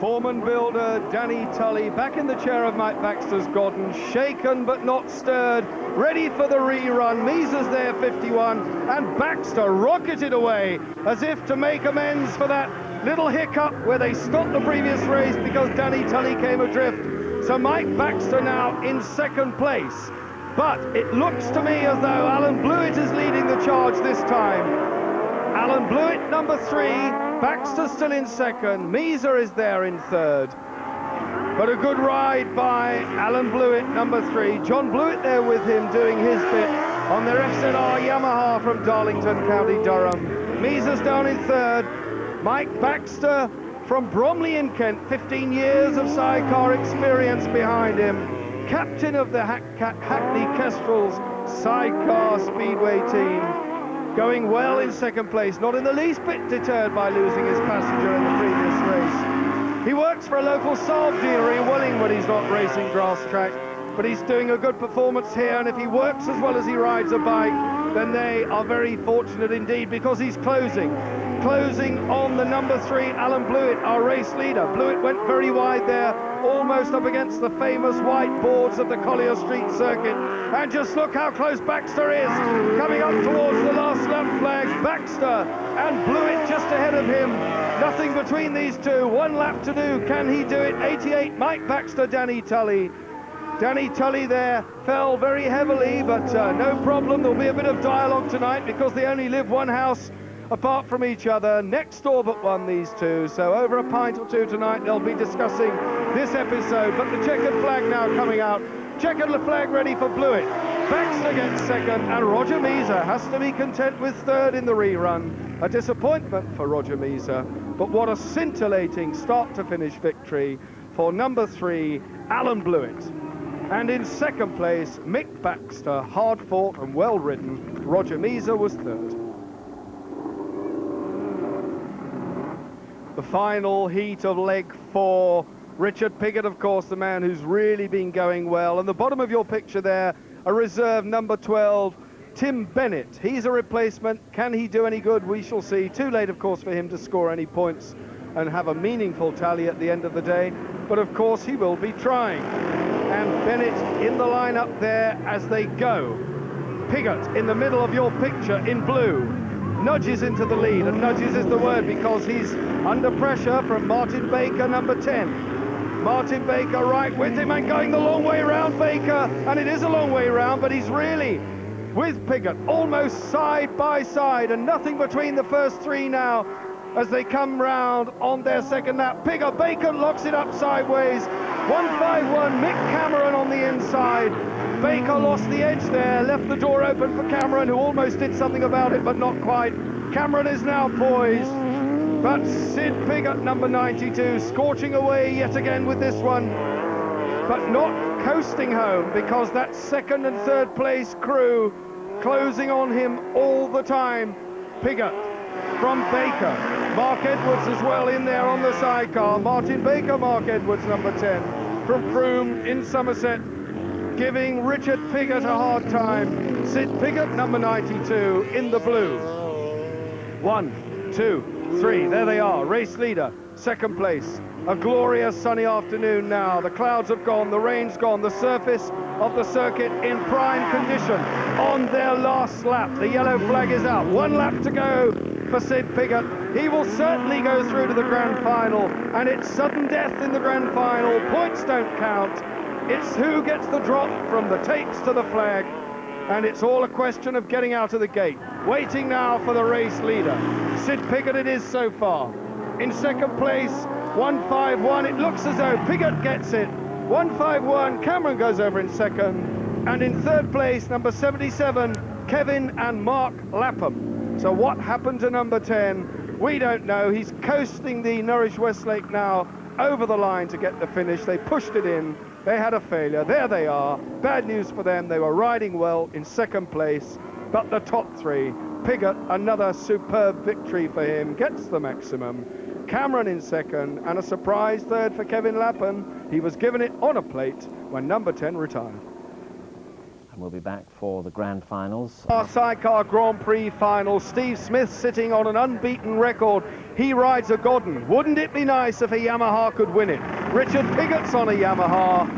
Foreman builder Danny Tully back in the chair of Mike Baxter's Godden, shaken but not stirred, ready for the rerun. Misa's there, 51, and Baxter rocketed away as if to make amends for that little hiccup where they stopped the previous race because Danny Tully came adrift. So Mike Baxter now in second place, but it looks to me as though Alan Blewett is leading the charge this time. Alan Blewett number 3, Baxter still in second, Misa is there in third. But a good ride by Alan Blewett number 3, John Blewett there with him doing his bit on their FZR Yamaha from Darlington, County Durham. Misa's down in third, Mike Baxter from Bromley in Kent, 15 years of sidecar experience behind him, captain of the Hackney Kestrels sidecar speedway team, going well in second place, not in the least bit deterred by losing his passenger in the previous race. He works for a local Saab dealer in Welling when he's not racing grass track, but he's doing a good performance here, and if he works as well as he rides a bike, then they are very fortunate indeed because he's closing. closing on the number 3, Alan Blewett, our race leader. Blewett went very wide there, almost up against the famous white boards of the Collier Street circuit. And just look how close Baxter is, coming up towards the last lap flag. Baxter and Blewett just ahead of him. Nothing between these two. 1 lap to do. Can he do it? 88, Mike Baxter, Danny Tully. Danny Tully there fell very heavily, but no problem. There'll be a bit of dialogue tonight because they only live one house apart from each other, next door but one, these two. So over a pint or two tonight, they'll be discussing this episode. But the checkered flag now coming out. Checkered flag ready for Blewett. Baxter gets second, and Roger Measer has to be content with third in the rerun. A disappointment for Roger Measer, but what a scintillating start-to-finish victory for number 3, Alan Blewett. And in second place, Mick Baxter, hard-fought and well-ridden. Roger Measer was third. The final heat of leg 4. Richard Piggot, of course, the man who's really been going well. And the bottom of your picture there, a reserve number 12, Tim Bennett. He's a replacement. Can he do any good? We shall see. Too late, of course, for him to score any points and have a meaningful tally at the end of the day. But, of course, he will be trying. And Bennett in the lineup there as they go. Piggot in the middle of your picture in blue. Nudges into the lead, and nudges is the word because he's under pressure from Martin Baker, number 10. Martin Baker right with him and going the long way round Baker, and it is a long way round, but he's really with Piggot almost side by side, and nothing between the first 3 now as they come round on their second lap. Piggot, Baker locks it up sideways. 151, Mick Cameron on the inside. Baker lost the edge there, left the door open for Cameron, who almost did something about it, but not quite. Cameron is now poised, but Sid Piggot, number 92, scorching away yet again with this one, but not coasting home, because that second and third place crew closing on him all the time. Piggot from Baker. Mark Edwards as well in there on the sidecar. Martin Baker, Mark Edwards, number 10, from Froome in Somerset, giving Richard Piggot a hard time. Sid Piggot, number 92, in the blue. 1, 2, 3, there they are, race leader, second place. A glorious sunny afternoon now. The clouds have gone, the rain's gone, the surface of the circuit in prime condition. On their last lap, the yellow flag is out. 1 lap to go for Sid Piggot. He will certainly go through to the grand final, and it's sudden death in the grand final. Points don't count. It's who gets the drop from the tapes to the flag, and it's all a question of getting out of the gate. Waiting now for the race leader. Sid Piggot it is so far. In second place, 151. It looks as though Piggot gets it. 151, Cameron goes over in second. And in third place, number 77, Kevin and Mark Lapham. So what happened to number 10? We don't know. He's coasting the Norwich Westlake now over the line to get the finish. They pushed it in. They had a failure. There they are. Bad news for them. They were riding well in second place. But the top 3, Piggot, another superb victory for him, gets the maximum. Cameron in second, and a surprise third for Kevin Lapham. He was given it on a plate when number 10 retired. And we'll be back for the grand finals. Our Sidecar Grand Prix final. Steve Smith sitting on an unbeaten record. He rides a Godden. Wouldn't it be nice if a Yamaha could win it? Richard Piggot's on a Yamaha.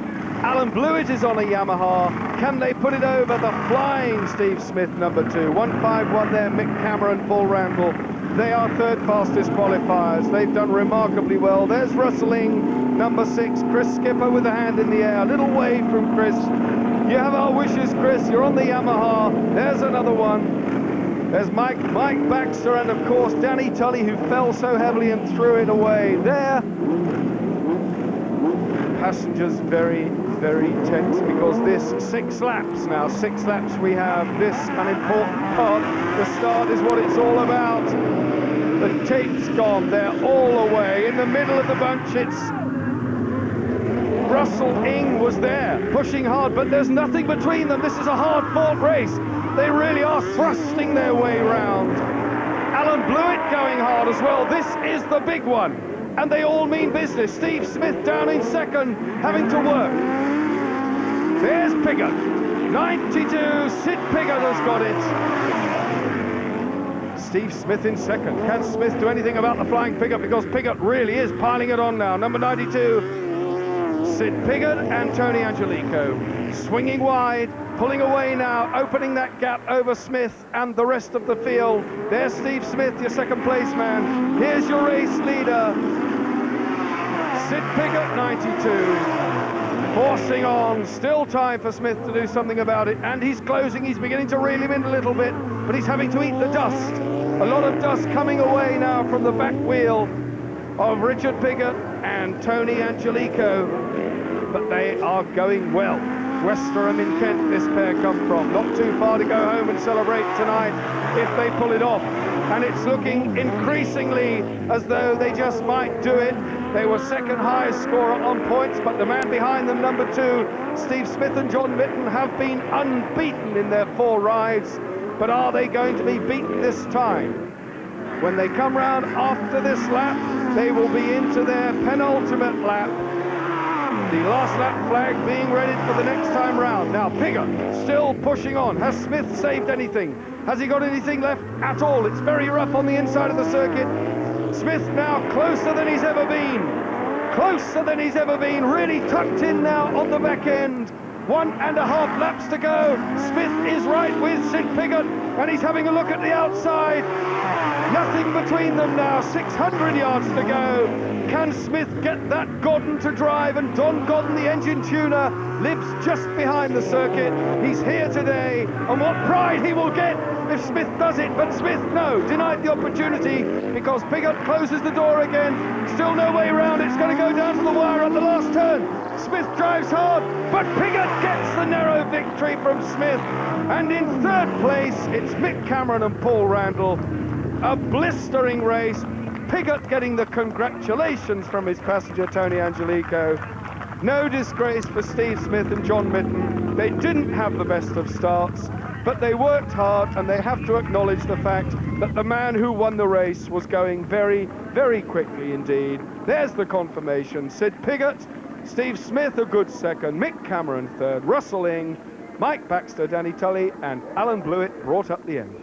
Alan Blewett is on a Yamaha. Can they put it over the flying Steve Smith, number 2? 151 there, Mick Cameron, Paul Randall. They are third fastest qualifiers. They've done remarkably well. There's Rustling, number 6, Chris Skipper with a hand in the air. A little wave from Chris. You have our wishes, Chris. You're on the Yamaha. There's another one. There's Mike Baxter, and of course Danny Tully, who fell so heavily and threw it away. There. Passengers very, very tense because this 6 laps now. 6 laps we have. This an important part. The start is what it's all about. The tape's gone. They're all away. In the middle of the bunch, it's Russell Ing was there, pushing hard, but there's nothing between them. This is a hard-fought race. They really are thrusting their way round. Alan Blewett going hard as well. This is the big one, and they all mean business. Steve Smith down in second, having to work. There's Piggot. 92, Sid Piggot has got it. Steve Smith in second. Can Smith do anything about the flying Piggot? Because Piggot really is piling it on now. Number 92, Sid Piggot and Tony Angelico. Swinging wide, pulling away now, opening that gap over Smith and the rest of the field. There's Steve Smith, your second place man. Here's your race leader, Sid Piggot, 92. Forcing on, still time for Smith to do something about it, and he's closing, he's beginning to reel him in a little bit, but he's having to eat the dust. A lot of dust coming away now from the back wheel of Richard Piggot and Tony Angelico, but they are going well. Westerham in Kent, this pair come from. Not too far to go home and celebrate tonight if they pull it off. And it's looking increasingly as though they just might do it. They were second highest scorer on points, but the man behind them, number 2, Steve Smith and John Mitton, have been unbeaten in their 4 rides. But are they going to be beaten this time? When they come round after this lap, they will be into their penultimate lap. The last lap flag being ready for the next time round. Now Piggot still pushing on. Has Smith saved anything? Has he got anything left at all? It's very rough on the inside of the circuit. Smith now closer than he's ever been. Closer than he's ever been. Really tucked in now on the back end. 1.5 laps to go. Smith is right with Sid Piggot, and he's having a look at the outside. Nothing between them now. 600 yards to go. Can Smith get that Godden to drive? And Don Godden, the engine tuner, lives just behind the circuit. He's here today, and what pride he will get if Smith does it. But Smith, no, denied the opportunity because Piggot closes the door again. Still no way around. It's going to go down to the wire at the last turn. Smith drives hard, but Piggot gets the narrow victory from Smith. And in 3rd place, it's Mick Cameron and Paul Randall. A blistering race. Piggot getting the congratulations from his passenger, Tony Angelico. No disgrace for Steve Smith and John Mitton. They didn't have the best of starts, but they worked hard, and they have to acknowledge the fact that the man who won the race was going very, very quickly indeed. There's the confirmation. Sid Piggot, Steve Smith a good second, Mick Cameron 3rd, Russell Ing, Mike Baxter, Danny Tully, and Alan Blewett brought up the end.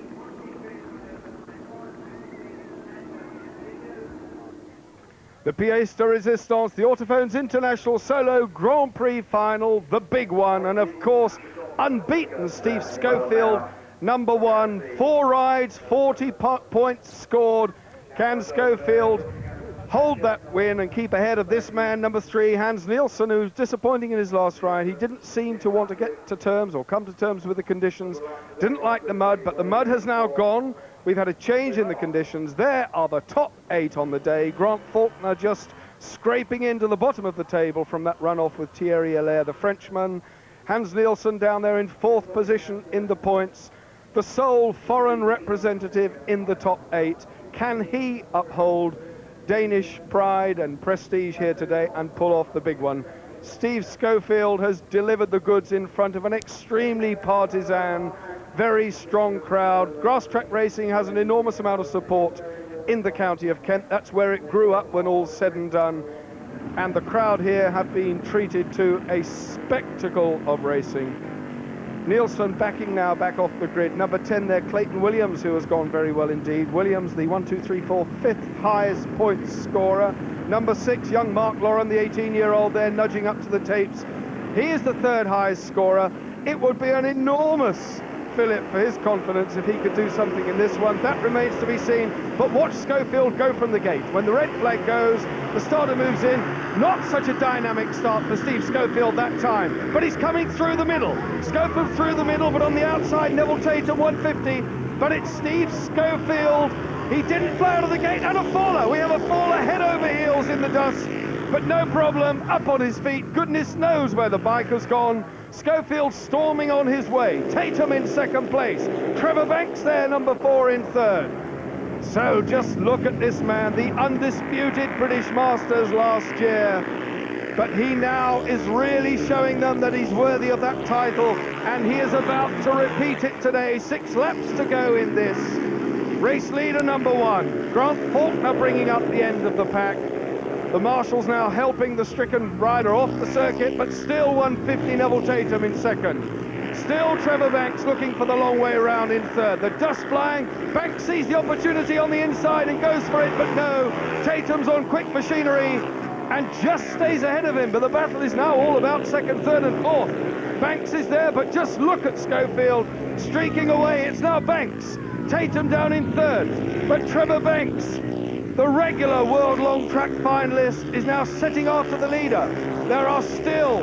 The pièce de résistance, the Autophones International Solo Grand Prix Final, the big one, and of course, unbeaten Steve Schofield, number 1, 4 rides, 40 points scored. Can Schofield hold that win and keep ahead of this man, number 3, Hans Neilsen, who's disappointing in his last ride? He didn't seem to want to get to terms or come to terms with the conditions, didn't like the mud, but the mud has now gone. We've had a change in the conditions. There are the top 8 on the day. Grant Faulkner just scraping into the bottom of the table from that runoff with Thierry Allaire, the Frenchman. Hans Neilsen down there in 4th position in the points. The sole foreign representative in the top 8. Can he uphold Danish pride and prestige here today and pull off the big one? Steve Schofield has delivered the goods in front of an extremely partisan, very strong crowd. Grasstrack racing has an enormous amount of support in the county of Kent. That's where it grew up when all's said and done. And the crowd here have been treated to a spectacle of racing. Neilsen backing now back off the grid. Number 10 there, Clayton Williams, who has gone very well indeed. Williams, the 1, 2, 3, 4, 5th highest points scorer. Number 6, young Mark Lauren, the 18-year-old there, nudging up to the tapes. He is the 3rd highest scorer. It would be an enormous fillip for his confidence if he could do something in this one. That remains to be seen. But watch Schofield go from the gate. When the red flag goes, the starter moves in. Not such a dynamic start for Steve Schofield that time, but he's coming through the middle. Schofield through the middle, but on the outside, Neville Tate at 150. But it's Steve Schofield. He didn't fly out of the gate, and a faller. We have a faller head over heels in the dust, but no problem, up on his feet. Goodness knows where the bike has gone. Schofield storming on his way. Tatum in 2nd place. Trevor Banks there, number 4 in 3rd. So just look at this man, the undisputed British Masters last year. But he now is really showing them that he's worthy of that title, and he is about to repeat it today. 6 laps to go in this. Race leader number 1, Grant Faulkner bringing up the end of the pack. The marshals now helping the stricken rider off the circuit, but still 150 Neville Tatum in 2nd. Still Trevor Banks looking for the long way around in third. The dust flying. Banks sees the opportunity on the inside and goes for it, but no. Tatum's on quick machinery and just stays ahead of him, but the battle is now all about second, third and fourth. Banks is there, but just look at Schofield streaking away. It's now Banks. Tatum down in third, but Trevor Banks, the regular World Long Track finalist, is now setting after the leader. There are still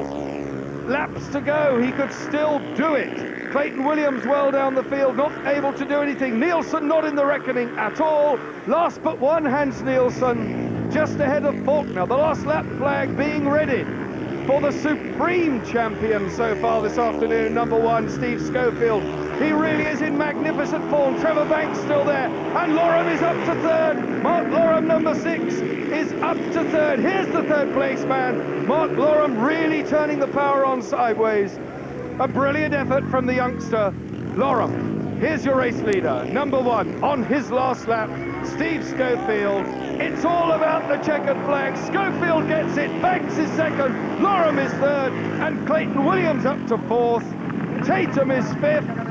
laps to go. He could still do it. Clayton Williams well down the field, not able to do anything. Neilsen not in the reckoning at all. Last but one, Hans Neilsen, just ahead of Faulkner. The last lap flag being ready for the supreme champion so far this afternoon, number one, Steve Schofield. He really is in magnificent form. Trevor Banks still there, and Lorem is up to third. Mark Lorem, number 6, is up to third. Here's the third place man. Mark Lorem really turning the power on sideways. A brilliant effort from the youngster, Lorem. Here's your race leader, number 1, on his last lap, Steve Schofield. It's all about the checkered flag. Schofield gets it, Banks is second, Lorem is third, and Clayton Williams up to 4th. Tatum is 5th.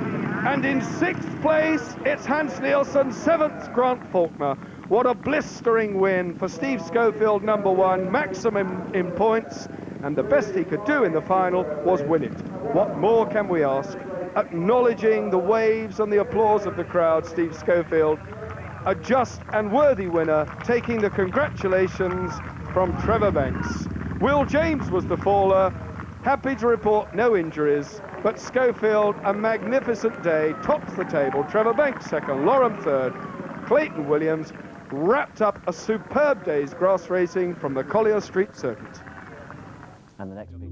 And in 6th place, it's Hans Neilsen, 7th, Grant Faulkner. What a blistering win for Steve Schofield, number 1, maximum in points, and the best he could do in the final was win it. What more can we ask? Acknowledging the waves and the applause of the crowd, Steve Schofield, a just and worthy winner, taking the congratulations from Trevor Banks. Will James was the faller, happy to report no injuries, but Schofield, a magnificent day, tops the table. Trevor Banks second, Lorem third, Clayton Williams wrapped up a superb day's grass racing from the Collier Street Circuit. And the next big